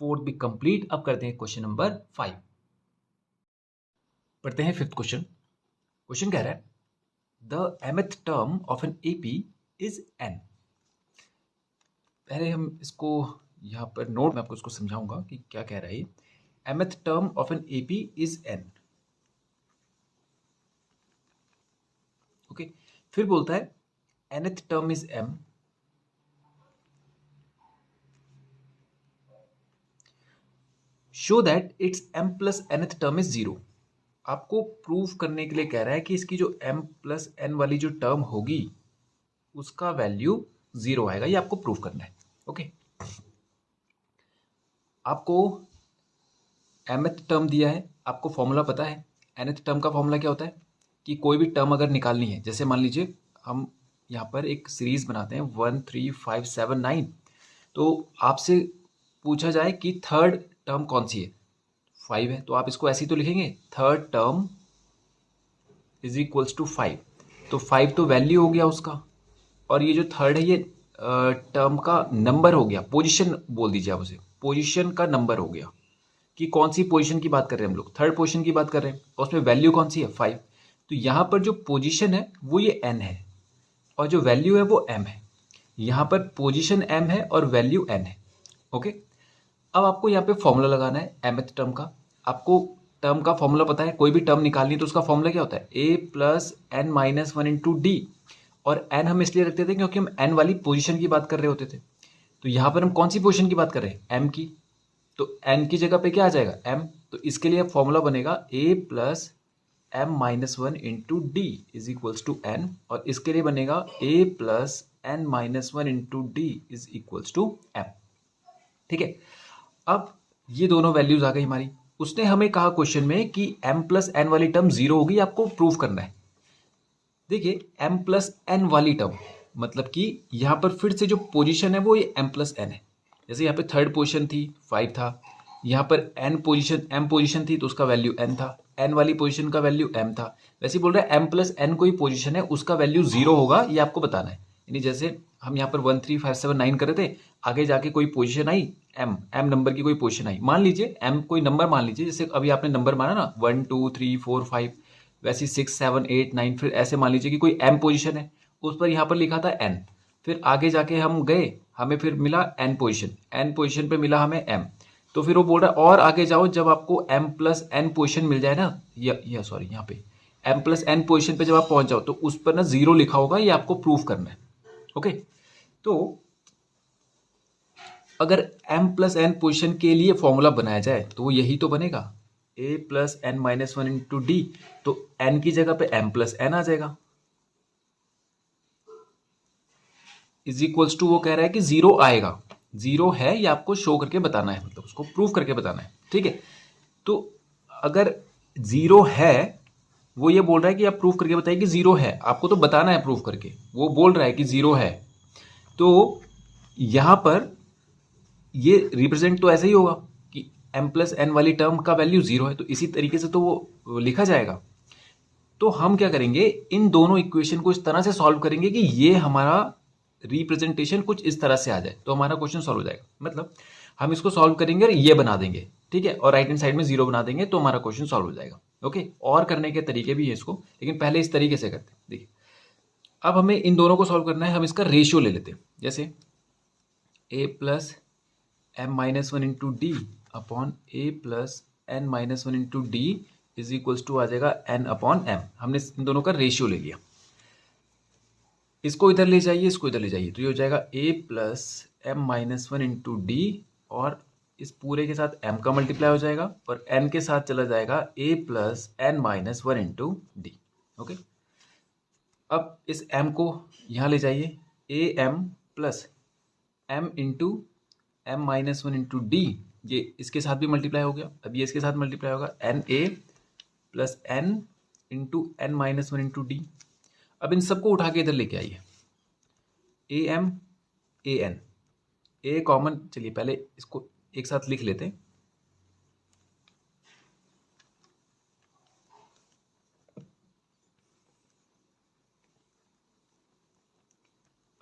4 भी कंप्लीट। अब करते हैं क्वेश्चन नंबर 5, पढ़ते हैं 5th क्वेश्चन। क्वेश्चन कह रहा है the mth term of an AP is n। पहले हम इसको यहाँ पर नोट में आपको इसको समझाऊंगा कि क्या कह रहा है। mth term of an AP is n। Okay, फिर बोलता है nth term is m, show that it's m plus nth term is 0। आपको प्रूव करने के लिए कह रहा है कि इसकी जो m प्लस n वाली जो टर्म होगी उसका वैल्यू 0 आएगा, ये आपको प्रूव करना है। ओके, आपको mth टर्म दिया है, आपको फॉर्मूला पता है। nth टर्म का फॉर्मूला क्या होता है कि कोई भी टर्म अगर निकालनी है, जैसे मान लीजिए हम यहाँ पर एक सीरीज बनाते हैं 1 3 5 7 9, तो आपसे पूछा जाए कि थर्ड टर्म कौन सी है, 5 है, तो आप इसको ऐसे ही तो लिखेंगे third term is equals to 5। तो 5 तो वैल्यू हो गया उसका, और ये जो थर्ड है ये टर्म का नंबर हो गया, पोजीशन बोल दीजिए आप उसे, पोजीशन का नंबर हो गया कि कौन सी पोजीशन की बात कर रहे हैं हम लोग, थर्ड पोजीशन की बात कर रहे हैं, और उसमें वैल्यू कौन सी है 5। तो यहाँ पर जो पोजीशन है वो ये n है, और जो वैल्यू है वो m है। यहाँ पर पोजीशन m है और वैल्यू n है। ओके, अब आपको यहाँ पे फॉर्मूला लगाना है mth टर्म का। आपको टर्म का फॉर्मूला पता है, कोई भी टर्म निकालनी है तो उसका फॉर्मूला क्या होता है a plus n minus 1 into D, और n हम इसलिए रखते थे क्योंकि हम n वाली पोजीशन की बात कर रहे होते थे। तो यहाँ पर हम कौन सी पोजीशन की बात कर रहे हैं, m की, तो n की जगह पे क्या आ जाएगा m। तो इसके लिए फॉर्मूला बनेगा a plus m minus 1 into D is equals to n, और इसके लिए बनेगा a plus n minus 1 into D is equals to m। ठीक है, अब ये दोनों वैल्यूज आ गई हमारी। उसने हमें कहा क्वेश्चन में कि m प्लस n वाली टर्म 0 होगी, आपको प्रूव करना है। देखिए m प्लस n वाली टर्म मतलब कि यहाँ पर फिर से जो पोजीशन है वो ये m प्लस n है। जैसे यहाँ पे थर्ड पोजीशन थी 5 था, यहाँ पर m पोजीशन थी तो उसका वैल्यू n था। एन वाली पोजीशन का वैल्यू एम था, वैसे ही बोल रहा है एम प्लस एन कोई पोजीशन है उसका वैल्यू 0 होगा, ये आपको बताना है। यानी जैसे हम यहाँ पर 1 3 5 7 9 कर रहे थे, आगे जाके कोई पोजीशन आई एम नंबर की कोई पोजीशन आई, मान लीजिए एम कोई नंबर मान लीजिए, जैसे अभी आपने नंबर माना ना 1 2 3 4 5, वैसे 6 7 8 9, फिर ऐसे मान लीजिए कि कोई एम पोजीशन है, उस पर यहाँ पर लिखा था एन, फिर आगे जाके हम गए, हमें फिर मिला एन पोजीशन पे मिला हमें एम, तो फिर वो बोल रहा है और आगे जाओ, जब आपको एम प्लस एन पोजिशन मिल जाए ना, या सॉरी यहाँ पे एम प्लस एन पोजिशन पे जब आप पहुंच जाओ तो उस पर ना 0 लिखा होगा, ये आपको प्रूफ करना है। ओके, तो अगर एम प्लस एन पोजिशन के लिए फॉर्मूला बनाया जाए तो वो यही तो बनेगा, A plus N minus one into D, तो एन की जगह पे एम प्लस एन आ जाएगा, इज इक्वल्स टू वो कह रहा है कि 0 आएगा, 0 है ये आपको शो करके बताना है, मतलब उसको प्रूफ करके बताना है। ठीक है, तो अगर 0 है, वो ये बोल रहा है कि आप प्रूफ करके बताइए कि 0 है, आपको तो बताना है प्रूफ करके, वो बोल रहा है कि 0 है, तो यहां पर ये रिप्रेजेंट तो ऐसे ही होगा कि m प्लस एन वाली टर्म का वैल्यू 0 है, तो इसी तरीके से तो वो लिखा जाएगा। तो हम क्या करेंगे, इन दोनों इक्वेशन को इस तरह से सॉल्व करेंगे कि ये हमारा रिप्रेजेंटेशन कुछ इस तरह से आ जाए, तो हमारा क्वेश्चन सॉल्व हो जाएगा। मतलब हम इसको सॉल्व करेंगे और ये बना देंगे, ठीक है, और राइट हैंड साइड में 0 बना देंगे, तो हमारा क्वेश्चन सॉल्व हो जाएगा। ओके, और करने के तरीके भी है इसको, लेकिन पहले इस तरीके से करते हैं। देखिए, अब हमें इन दोनों को सॉल्व करना है, हम इसका रेशियो ले लेते हैं, जैसे A plus M minus one into D upon A plus N minus one into D is equals to आ जाएगा एन अपॉन एम। हमने इन दोनों का रेशियो ले लिया, इसको इधर ले जाइए, इसको इधर ले जाइए, तो ये हो जाएगा A plus M minus one into D, और इस पूरे के साथ m का मल्टीप्लाई हो जाएगा और n के साथ चला जाएगा a plus N minus one into D. Okay, अब इस m को यहाँ ले जाइए, A M plus M into M minus one into D, ये इसके साथ भी मल्टीप्लाई हो गया, अब ये इसके साथ मल्टीप्लाई होगा, N A plus N into N minus one into D. अब इन सबको उठा के इधर लेके आइए, A M A N, A common, चलिए पहले इसको एक साथ लिख लेते हैं।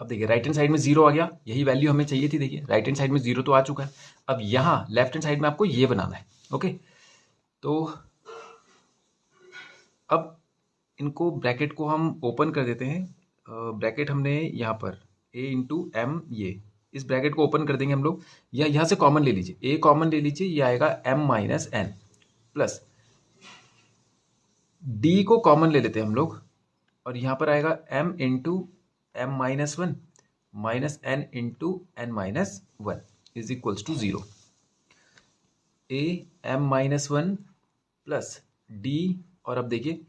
अब देखिए राइट हैंड साइड में 0 आ गया, यही वैल्यू हमें चाहिए थी। देखिए राइट हैंड साइड में 0 तो आ चुका है, अब यहाँ लेफ्ट हैंड साइड में आपको ये बनाना है। ओके, तो अब इनको ब्रैकेट को हम ओपन कर देते हैं, ब्रैकेट हमने यहाँ पर a इंटू एम, ये इस ब्रैकेट को ओपन कर देंगे हम लोग, या यहाँ से कॉमन ले लीजिए, a कॉमन ले लीजिए, ये आएगा m minus N plus d को कॉमन ले लेते हैं हम लोग, और यहाँ पर आएगा m into M minus one minus N into N minus one is equals to 0। a m minus one plus d, और अब देखिए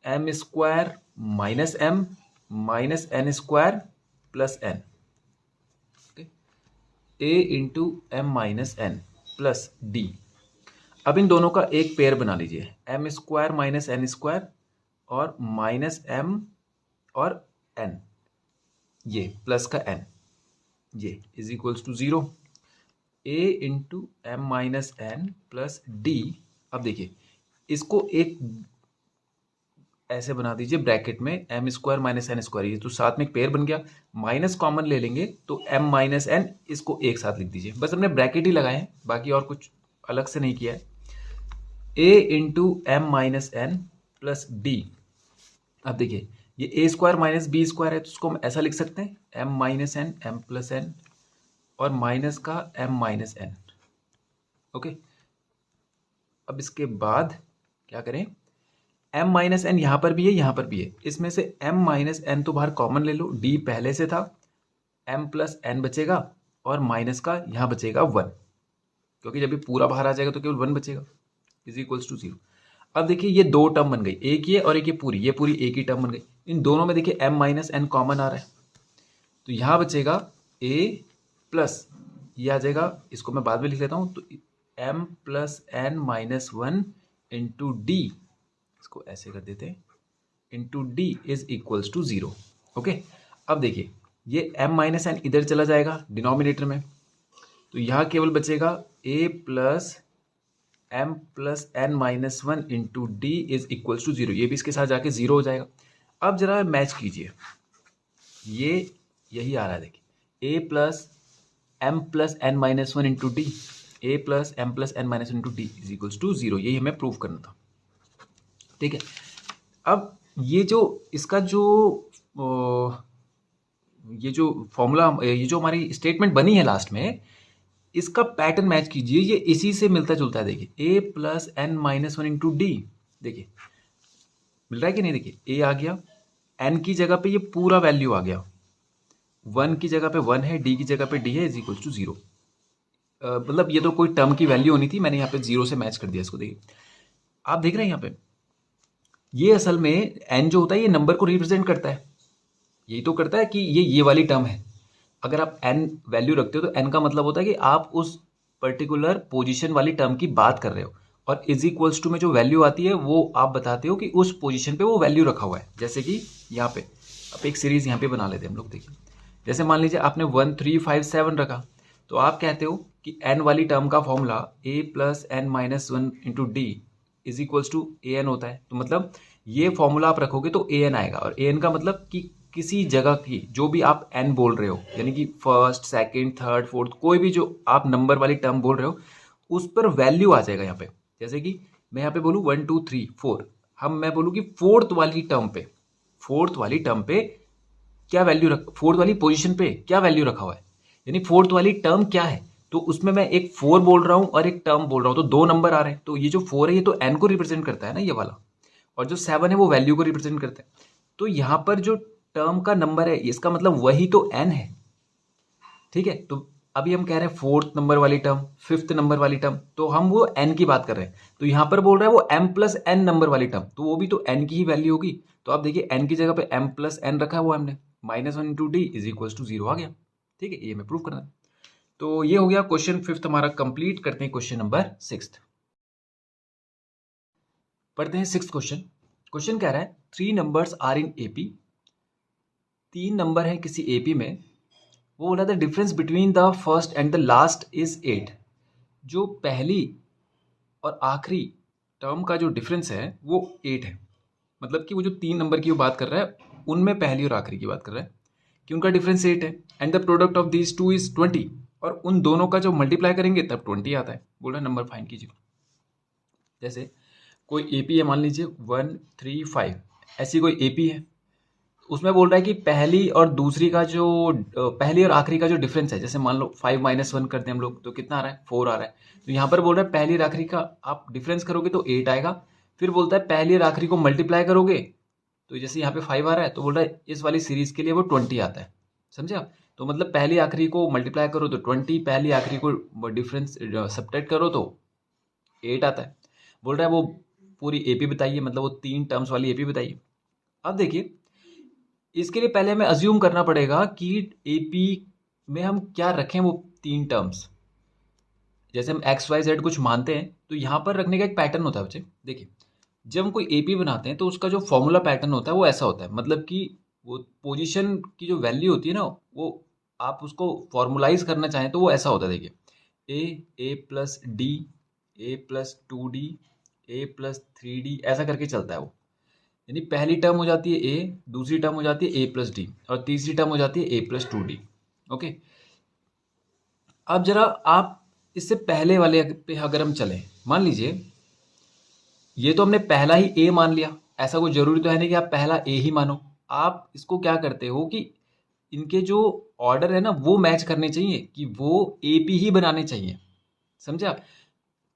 M square minus M minus N square plus N, A into M minus N plus D. अब इन दोनों का एक pair बना लीजिए, M square minus N square और माइनस एम और एन, ये प्लस का एन, ये is equals to 0। A into M minus N plus D, अब देखिए इसको एक ऐसे बना दीजिए ब्रैकेट में, M square minus N square, ये तो साथ में एक पेयर बन गया, माइनस कॉमन ले लेंगे तो एम माइनस एन, इसको एक साथ लिख दीजिए, बस हमने ब्रैकेट ही लगाए हैं, बाकी और कुछ अलग से नहीं किया है। A into M minus N plus D, अब देखिए ये A square minus B square है, तो उसको हम ऐसा लिख सकते हैं, M minus N M plus N और माइनस का एम माइनस एन। ओके, अब इसके बाद क्या करें, m माइनस एन यहाँ पर भी है, यहाँ पर भी है, इसमें से m माइनस एन तो बाहर कॉमन ले लो, d पहले से था, m प्लस एन बचेगा और माइनस का यहाँ बचेगा 1, क्योंकि जब ये पूरा बाहर आ जाएगा तो केवल 1 बचेगा, इज इक्वल्स टू 0। अब देखिए ये दो टर्म बन गई, एक ये और एक ये पूरी एक ही टर्म बन गई, इन दोनों में देखिए m माइनस एन कॉमन आ रहा है, तो यहाँ बचेगा a प्लस, ये आ जाएगा, इसको मैं बाद में लिख लेता हूँ, तो m plus N minus one into D, इसको ऐसे कर देते हैं, into D is equals to 0। Okay, अब देखिए ये m माइनस एन इधर चला जाएगा डिनोमिनेटर में, तो यहाँ केवल बचेगा a plus m plus n minus one into D is equals to 0, ये भी इसके साथ जाके 0 हो जाएगा। अब जरा मैच कीजिए, ये यही आ रहा है, देखिए a plus m plus n minus one into D, A plus M plus N minus into D is equals to 0, यही हमें प्रूव करना था। ठीक है, अब ये जो इसका जो ये जो फॉर्मूला, ये जो हमारी स्टेटमेंट बनी है लास्ट में, इसका पैटर्न मैच कीजिए, ये इसी से मिलता जुलता है। देखिए a plus N minus one into D, देखिए मिल रहा है कि नहीं। देखिए a आ गया, n की जगह पे ये पूरा वैल्यू आ गया, 1 की जगह पे 1 है, d की जगह पे d है, इज इक्वल टू 0। मतलब ये तो कोई टर्म की वैल्यू होनी थी, मैंने यहाँ पे 0 से मैच कर दिया इसको। देखिए आप देख रहे हैं यहाँ पे, ये असल में n जो होता है ये नंबर को रिप्रेजेंट करता है, यही तो करता है कि ये वाली टर्म है। अगर आप n वैल्यू रखते हो तो n का मतलब होता है कि आप उस पर्टिकुलर पोजीशन वाली टर्म की बात कर रहे हो, और इज इक्वल्स टू में जो वैल्यू आती है वो आप बताते हो कि उस पोजीशन पे वो वैल्यू रखा हुआ है। जैसे कि यहाँ पे अब एक सीरीज यहाँ पे बना लेते हैं हम लोग। देखिए जैसे मान लीजिए आपने 1 3 5 7 रखा, तो आप कहते हो कि n वाली टर्म का formula a plus N minus one into D is equals to A N होता है। तो मतलब ये फॉर्मूला आप रखोगे तो ए एन आएगा, और ए एन का मतलब कि किसी जगह की जो भी आप n बोल रहे हो, यानी कि फर्स्ट सेकंड थर्ड फोर्थ कोई भी जो आप नंबर वाली टर्म बोल रहे हो उस पर वैल्यू आ जाएगा यहाँ पे। जैसे कि मैं यहाँ पे बोलूँ 1 2 3 4, मैं बोलूँ कि फोर्थ वाली टर्म पे क्या वैल्यू फोर्थ वाली पोजीशन पे क्या वैल्यू रखा हुआ है, यानी फोर्थ वाली टर्म क्या है। तो उसमें मैं एक 4 बोल रहा हूँ और एक टर्म बोल रहा हूँ, तो 2 नंबर आ रहे हैं। तो ये जो 4 है ये तो n को रिप्रेजेंट करता है ना, ये वाला, और जो 7 है वो वैल्यू को रिप्रेजेंट करता है। तो यहाँ पर जो टर्म का नंबर है इसका मतलब वही तो n है। ठीक है, तो अभी हम कह रहे हैं फोर्थ नंबर वाली टर्म, फिफ्थ नंबर वाली टर्म, तो हम वो n की बात कर रहे हैं। तो यहाँ पर बोल रहा है वो m प्लस n नंबर वाली टर्म, तो वो भी तो n की ही वैल्यू होगी। तो आप देखिए n की जगह पे m प्लस n रखा है वो हमने, minus one into D is equal to 0 आ गया। ठीक है, ये हमें प्रूव करना है। तो ये हो गया क्वेश्चन फिफ्थ हमारा कंप्लीट। करते हैं क्वेश्चन नंबर सिक्स्थ, पढ़ते हैं सिक्स्थ क्वेश्चन। क्वेश्चन कह रहा है 3 numbers are in AP, 3 number है किसी एपी में, वो बोला था difference between the first and the last is 8। जो पहली और आखिरी टर्म का जो डिफरेंस है वो 8 है। मतलब कि वो जो 3 नंबर की वो बात कर रहा है उनमें पहली और आखिरी की बात कर रहा है कि उनका डिफरेंस 8 है, and the product of these two is 20, और उन दोनों का जो मल्टीप्लाई करेंगे तब 20 आता है। बोल रहा है नंबर फाइंड कीजिए। जैसे कोई एपी है, मान लीजिए 1 3 5, ऐसी कोई एपी है, उसमें बोल रहा है कि पहली और दूसरी का जो पहली और आखिरी का जो डिफरेंस है, जैसे मान लो 5 माइनस 1 करते हैं हम लोग, तो कितना आ रहा है 4 आ रहा है। तो यहाँ पर बोल रहा है पहली और आखिरी का आप डिफरेंस करोगे तो 8 आएगा। फिर बोलता है पहली और आखिरी को मल्टीप्लाई करोगे, तो जैसे यहाँ पे 5 आ रहा है तो बोल रहा है इस वाली सीरीज के लिए वो 20 आता है। समझे आप? तो मतलब पहली आखिरी को मल्टीप्लाई करो तो 20, पहली आखिरी को डिफरेंस सब्ट्रैक्ट करो तो 8 आता है। बोल रहा है वो पूरी एपी बताइए, मतलब वो 3 टर्म्स वाली एपी बताइए। अब देखिए इसके लिए पहले हमें अज्यूम करना पड़ेगा कि एपी में हम क्या रखें वो 3 टर्म्स। जैसे हम एक्स वाई जेड कुछ मानते हैं तो यहाँ पर रखने का एक पैटर्न होता है बच्चे। देखिए जब हम कोई एपी बनाते हैं तो उसका जो फॉर्मूला पैटर्न होता है वो ऐसा होता है, मतलब कि वो पोजीशन की जो वैल्यू होती है ना, वो आप उसको फॉर्मुलाइज करना चाहें तो वो ऐसा होता है। देखिए ए plus D, A plus 2d, A plus 3d, ऐसा करके चलता है वो। यानी पहली टर्म हो जाती है ए, दूसरी टर्म हो जाती है ए प्लस डी, और तीसरी टर्म हो जाती है ए प्लस 2d। ओके, अब जरा आप इससे पहले वाले पे अगर हम चलें, मान लीजिए ये तो हमने पहला ही ए मान लिया, ऐसा कोई जरूरी तो है नहीं कि आप पहला ए ही मानो। आप इसको क्या करते हो कि इनके जो ऑर्डर है ना वो मैच करने चाहिए, कि वो एपी ही बनाने चाहिए। समझे आप?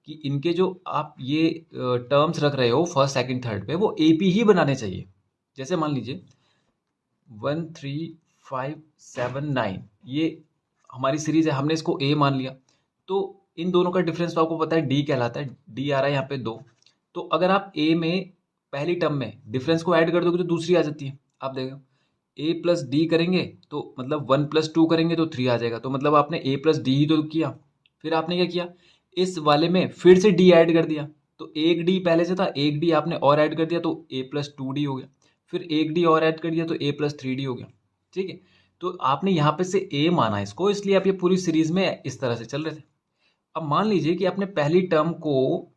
कि इनके जो आप ये टर्म्स रख रहे हो फर्स्ट सेकंड थर्ड पे, वो एपी ही बनाने चाहिए। जैसे मान लीजिए 1 3 5 7 9, ये हमारी सीरीज है, हमने इसको ए मान लिया, तो इन दोनों का डिफरेंस तो आपको पता है डी कहलाता है। डी आ रहा है यहाँ पे 2, तो अगर आप ए में पहली टर्म में डिफरेंस को ऐड कर दोगे तो दूसरी आ जाती है। आप देखो ए प्लस डी करेंगे तो मतलब 1 प्लस 2 करेंगे तो 3 आ जाएगा। तो मतलब आपने ए प्लस डी ही तो किया, फिर आपने क्या किया, इस वाले में फिर से डी ऐड कर दिया। तो एक डी पहले से था, एक डी आपने और ऐड कर दिया तो ए प्लस 2d हो गया, फिर एक डी और ऐड कर दिया तो ए प्लस 3d हो गया। ठीक है, तो आपने यहाँ पे से ए माना इसको, इसलिए आप ये पूरी सीरीज में इस तरह से चल रहे थे। अब मान लीजिए कि आपने पहली टर्म को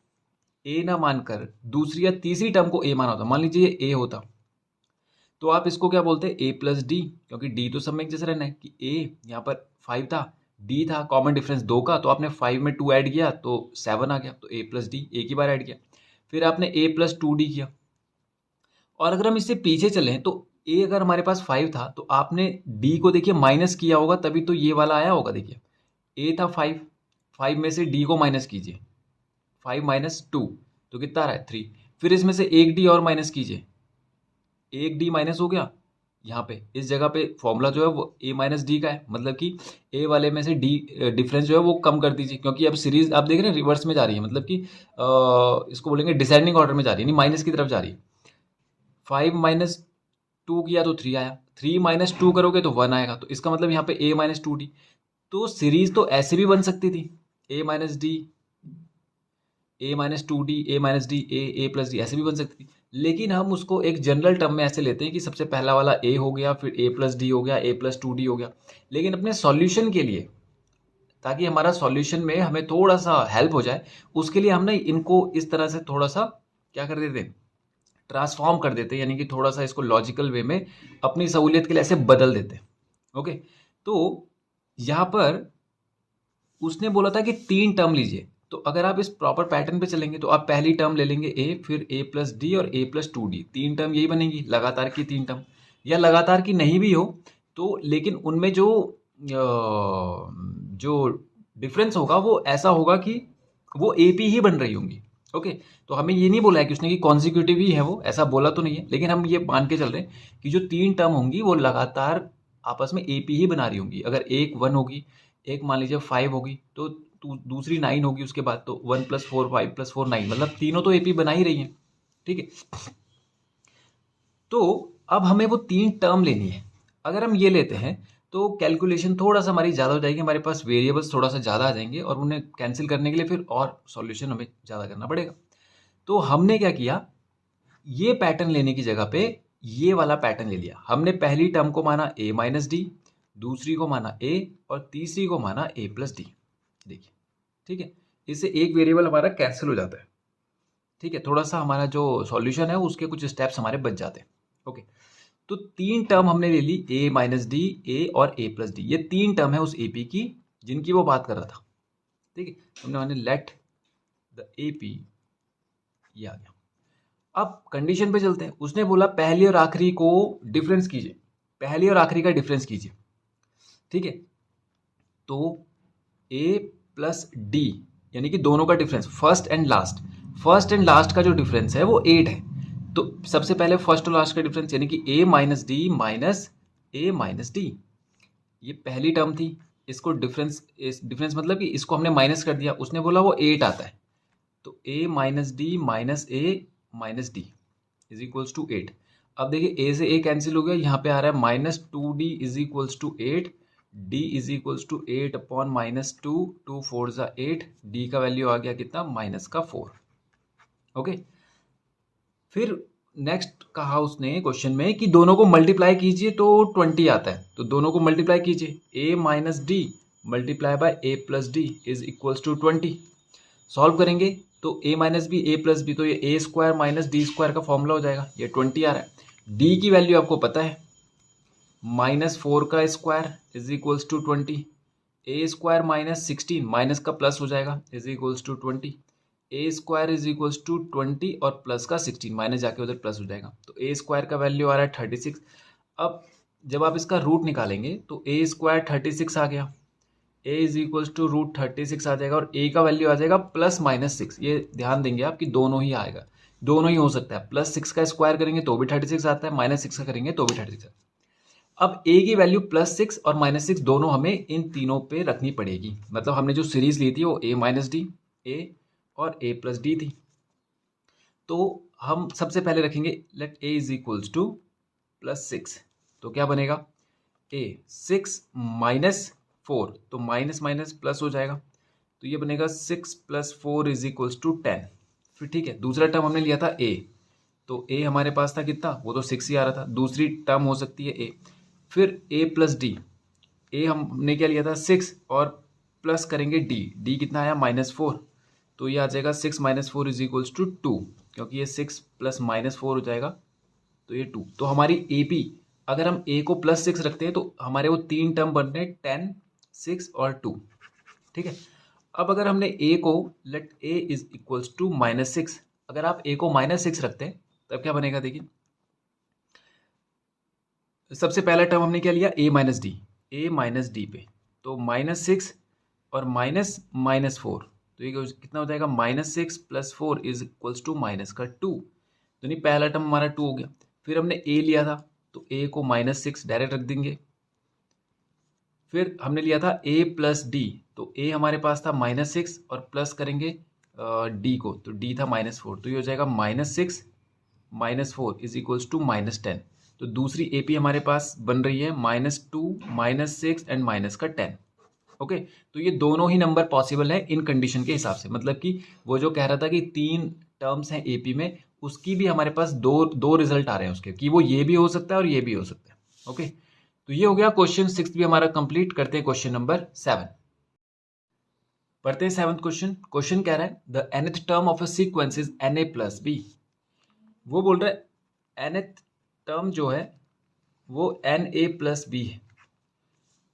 ए ना मानकर दूसरी या तीसरी टर्म को ए माना होता, मान लीजिए ए होता, तो आप इसको क्या बोलते हैं, ए प्लस डी, क्योंकि डी तो सब में एक जैसे रहना है कि ए यहाँ पर 5 था, डी था, कॉमन डिफरेंस 2 का, तो आपने 5 में 2 ऐड किया तो 7 आ गया, तो ए प्लस डी एक ही बार ऐड किया। फिर आपने ए प्लस 2 डी किया, और अगर हम इससे पीछे चलें तो ए अगर हमारे पास 5 था तो आपने डी को देखिए माइनस किया होगा, तभी तो ये वाला आया होगा। देखिए ए था 5, 5 में से डी को माइनस कीजिए, 5 माइनस 2 तो कितना आ रहा है 3। फिर इसमें से एक डी और माइनस कीजिए, एक डी माइनस हो गया, यहाँ पे इस जगह पे फॉर्मूला जो है वो ए माइनस डी का है, मतलब कि ए वाले में से डी डिफरेंस जो है वो कम कर दीजिए, क्योंकि अब सीरीज आप देख रहे हैं रिवर्स में जा रही है, मतलब कि इसको बोलेंगे डिसेंडिंग ऑर्डर में जा रही है, नहीं माइनस की तरफ जा रही है। 5 माइनस 2 किया तो 3 आया, 3 माइनस 2 करोगे तो 1 आएगा, तो इसका मतलब यहाँ पे ए माइनस 2 डी। तो सीरीज तो ऐसे भी बन सकती थी, ए minus D, A minus 2 D, A minus D, A plus D, ऐसे भी बन सकती थी। लेकिन हम उसको एक जनरल टर्म में ऐसे लेते हैं कि सबसे पहला वाला ए हो गया, फिर ए प्लस डी हो गया, ए प्लस 2 डी हो गया। लेकिन अपने सॉल्यूशन के लिए, ताकि हमारा सॉल्यूशन में हमें थोड़ा सा हेल्प हो जाए, उसके लिए हम ना इनको इस तरह से थोड़ा सा क्या कर देते हैं, ट्रांसफॉर्म कर देते हैं, यानी कि थोड़ा सा इसको लॉजिकल वे में अपनी सहूलियत के लिए ऐसे बदल देते हैं। ओके, तो यहाँ पर उसने बोला था कि 3 टर्म लीजिए, तो अगर आप इस प्रॉपर पैटर्न पे चलेंगे तो आप पहली टर्म ले लेंगे ए, फिर ए प्लस डी और ए प्लस 2 डी, 3 टर्म यही बनेगी, लगातार की 3 टर्म, या लगातार की नहीं भी हो तो, लेकिन उनमें जो डिफरेंस होगा वो ऐसा होगा कि वो ए पी ही बन रही होंगी। ओके, तो हमें ये नहीं बोला है कि उसने कि कॉन्जिक्यूटिव ही है, वो ऐसा बोला तो नहीं है, लेकिन हम ये मान के चल रहे हैं कि जो 3 टर्म होंगी वो लगातार आपस में ए पी ही बना रही होंगी। अगर एक 1 होगी, एक मान लीजिए 5 होगी, तो दूसरी 9 होगी उसके बाद, तो 1 + 4 5 + 4 9, मतलब तीनों तो एपी बना ही रही हैं। ठीक है, तो अब हमें वो 3 टर्म लेनी है। अगर हम ये लेते हैं तो कैलकुलेशन थोड़ा सा हमारी ज़्यादा हो जाएगी, हमारे पास वेरिएबल्स थोड़ा सा ज़्यादा आ जाएंगे, और उन्हें कैंसिल करने के लिए फिर और सॉल्यूशन हमें ज़्यादा करना पड़ेगा। तो हमने क्या किया, ये पैटर्न लेने की जगह पे ये वाला पैटर्न ले लिया। हमने पहली टर्म को माना ए माइनस डी, दूसरी को माना ए, और तीसरी को माना ए प्लस डी। देखिए, ठीक है, इससे एक वेरिएबल हमारा कैंसिल हो जाता है। ठीक है, थोड़ा सा हमारा जो सॉल्यूशन है उसके कुछ स्टेप्स हमारे बच जाते हैं। ओके, तो 3 टर्म हमने ले ली, ए माइनस डी, ए और ए प्लस डी, ये 3 टर्म है उस ए पी की जिनकी वो बात कर रहा था। ठीक है, हमने माने लेट द ए पी, ये आ गया। अब कंडीशन पे चलते हैं। उसने बोला पहली और आखिरी को डिफरेंस कीजिए, पहली और आखिरी का डिफरेंस कीजिए। ठीक है, तो ए प्लस डी यानी कि दोनों का डिफरेंस, फर्स्ट एंड लास्ट का जो डिफरेंस है वो 8 है। तो सबसे पहले फर्स्ट और लास्ट का डिफरेंस यानी कि ए minus D minus A minus D, ये पहली टर्म थी, इसको डिफरेंस मतलब कि इसको हमने माइनस कर दिया, उसने बोला वो 8 आता है, तो A minus D minus A minus D is equals to 8। अब देखिए ए से ए कैंसिल हो गया, यहाँ पे आ रहा है -2d is equals to 8, d is equals to 8 upon -2, 2 4 ज़ा 8, d का वैल्यू आ गया कितना, -4। ओके, फिर नेक्स्ट कहा उसने क्वेश्चन में कि दोनों को मल्टीप्लाई कीजिए तो 20 आता है, तो दोनों को मल्टीप्लाई कीजिए, a minus D multiply by a plus D is equals to 20। Solve करेंगे तो a minus B A plus B, तो ये a square minus D square का फॉर्मूला हो जाएगा, ये 20 आ रहा है। d की वैल्यू आपको पता है, -4 का square is equals to 20, a square minus 16, minus का प्लस हो जाएगा is equals to 20, A square is equals to 20 और प्लस का 16, माइनस जाके उधर प्लस हो जाएगा, तो ए स्क्वायर का वैल्यू आ रहा है 36। अब जब आप इसका रूट निकालेंगे तो ए स्क्वायर 36 आ गया, ए इज इक्वल्स टू रूट 36 आ जाएगा, और ए का वैल्यू आ जाएगा +-6। ये ध्यान देंगे आप कि दोनों ही आएगा, दोनों ही हो सकता है, +6 का स्क्वायर करेंगे तो भी 36 आता है, -6 का करेंगे तो भी 36 आता है। अब ए की वैल्यू +6 और -6 दोनों हमें इन तीनों पे रखनी पड़ेगी, मतलब हमने जो सीरीज ली थी वो ए माइनस डी, ए और ए प्लस डी थी। तो हम सबसे पहले रखेंगे let A is equals to +6, तो क्या बनेगा, ए 6 -4, तो माइनस माइनस प्लस हो जाएगा, तो ये बनेगा 6 + 4 इज इक्वल्स टू 10। फिर ठीक है, दूसरा टर्म हमने लिया था ए, तो ए हमारे पास था कितना, वो तो 6 ही आ रहा था, दूसरी टर्म हो सकती है ए। फिर ए प्लस डी, ए हमने क्या लिया था 6 और प्लस करेंगे डी, डी कितना आया -4, तो ये आ जाएगा 6 - 4 इज इक्वल्स टू 2, क्योंकि ये 6 प्लस -4 हो जाएगा तो ये 2। तो हमारी AP अगर हम A को +6 रखते हैं तो हमारे वो 3 टर्म बन रहे हैं 10, 6 और 2। ठीक है। अब अगर हमने A को let A is equals to -6, अगर आप A को -6 रखते हैं तब क्या बनेगा देखिए। सबसे पहला टर्म हमने क्या लिया, A माइनस डी पे, तो -6 और -4, तो ये कितना हो जाएगा, -6 + 4 इज इक्वल्स टू -2। तो नहीं, पहला टर्म हमारा 2 हो गया। फिर हमने A लिया था तो A को -6 डायरेक्ट रख देंगे। फिर हमने लिया था A + D, तो A हमारे पास था -6 और प्लस करेंगे D को, तो D था -4, तो ये हो जाएगा -6 - 4 इज इक्वल्स टू -10। तो दूसरी AP हमारे पास बन रही है -2, -6 एंड -10। ओके, तो ये दोनों ही नंबर पॉसिबल है इन कंडीशन के हिसाब से, मतलब कि वो जो कह रहा था कि 3 टर्म्स हैं AP में, उसकी भी हमारे पास दो रिजल्ट आ रहे हैं उसके, कि वो ये भी हो सकता है और ये भी हो सकता है। ओके, तो ये हो गया क्वेश्चन 6 भी हमारा कंप्लीट। करते हैं क्वेश्चन नंबर 7। पढ़ते हैं 7th क्वेश्चन। क्वेश्चन कह रहा है the nth term of a sequence is Na + B। वो बोल रहा है nth टर्म जो है वो Na + B है।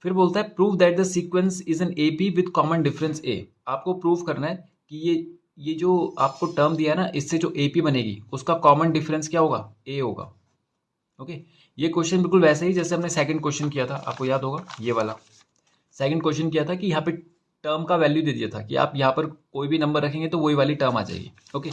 फिर बोलता है prove that the sequence is an AP with common difference A। आपको प्रूव करना है कि ये जो आपको टर्म दिया है ना, इससे जो AP बनेगी उसका कॉमन डिफरेंस क्या होगा, A होगा। ओके, ये क्वेश्चन बिल्कुल वैसे ही जैसे हमने सेकंड क्वेश्चन किया था, आपको याद होगा ये वाला। सेकंड क्वेश्चन किया था कि यहाँ पे टर्म का वैल्यू दे दिया था कि आप यहाँ पर कोई भी नंबर रखेंगे तो वही वाली टर्म आ जाएगी। ओके,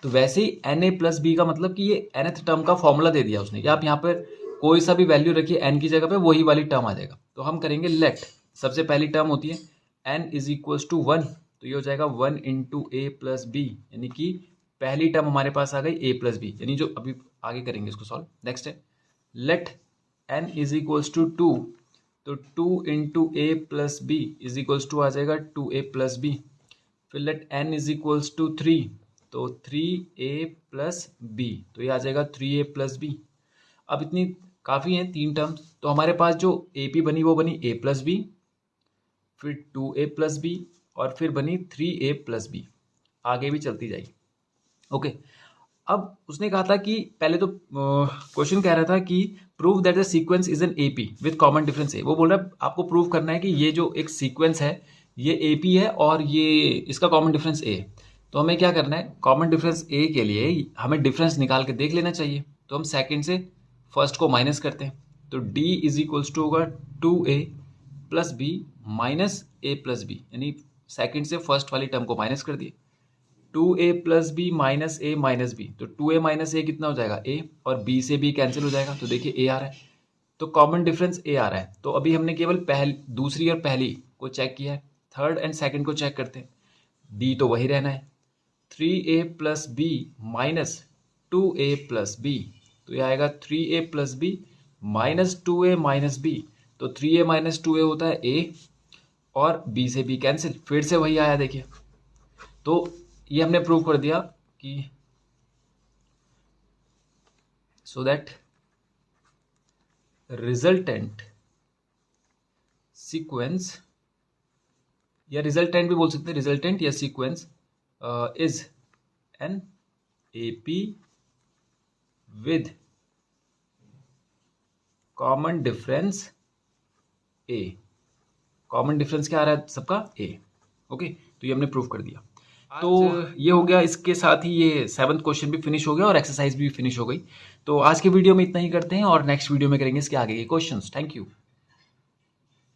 तो वैसे ही Na + B का मतलब कि ये nth टर्म का फॉर्मूला दे दिया उसने कि आप यहाँ पर कोई सा भी वैल्यू रखिए n की जगह पे, वही वाली टर्म आ जाएगा। तो हम करेंगे लेट, सबसे पहली टर्म होती है n इज इक्वल्स टू 1, तो ये हो जाएगा 1 × A + B, यानी कि पहली टर्म हमारे पास आ गई A + B, यानी जो अभी आगे करेंगे इसको सॉल्व। नेक्स्ट है let n is equals to 2, तो 2 × A + B is equals to आ जाएगा 2A + B। फिर let n is equals to 3, तो 3A + B, तो ये आ जाएगा 3A + B। अब इतनी काफ़ी हैं 3 टर्म्स, तो हमारे पास जो AP बनी वो बनी A + B, फिर 2A + B और फिर बनी 3A + B, आगे भी चलती जाएगी। ओके, अब उसने कहा था कि पहले तो क्वेश्चन कह रहा था कि prove that the sequence is an AP with common difference A। वो बोल रहा है आपको प्रूव करना है कि ये जो एक सीक्वेंस है ये AP है और ये इसका कॉमन डिफरेंस A है। तो हमें क्या करना है, कॉमन डिफरेंस A के लिए हमें डिफरेंस निकाल के देख लेना चाहिए। तो हम सेकंड से फर्स्ट को माइनस करते हैं, तो D इज इक्वल्स टू होगा 2A + B - A + B, यानी सेकंड से फर्स्ट वाली टर्म को माइनस कर दिए। 2A + B - A - B, तो 2A - A कितना हो जाएगा A, और B से B कैंसिल हो जाएगा, तो देखिए A आ रहा है, तो कॉमन डिफरेंस A आ रहा है। तो अभी हमने केवल दूसरी और पहली को चेक किया है, थर्ड एंड सेकंड को चेक करते हैं। D तो वही रहना है, 3A + B - 2A + B, तो ये आएगा 3A + B - 2A - B, तो 3A - 2A होता है A और B से B कैंसिल, फिर से वही आया देखिए। तो ये हमने प्रूव कर दिया कि सो दैट रिजल्टेंट सीक्वेंस, या रिजल्टेंट भी बोल सकते हैं, रिजल्टेंट या sequence is an AP with common difference A। Common difference क्या आ रहा है सबका A। ओके, तो ये हमने प्रूव कर दिया। तो ये हो गया, इसके साथ ही ये 7th क्वेश्चन भी फिनिश हो गया और एक्सरसाइज भी फिनिश हो गई। तो आज के वीडियो में इतना ही करते हैं और नेक्स्ट वीडियो में करेंगे इसके आगे के क्वेश्चंस। Thank you.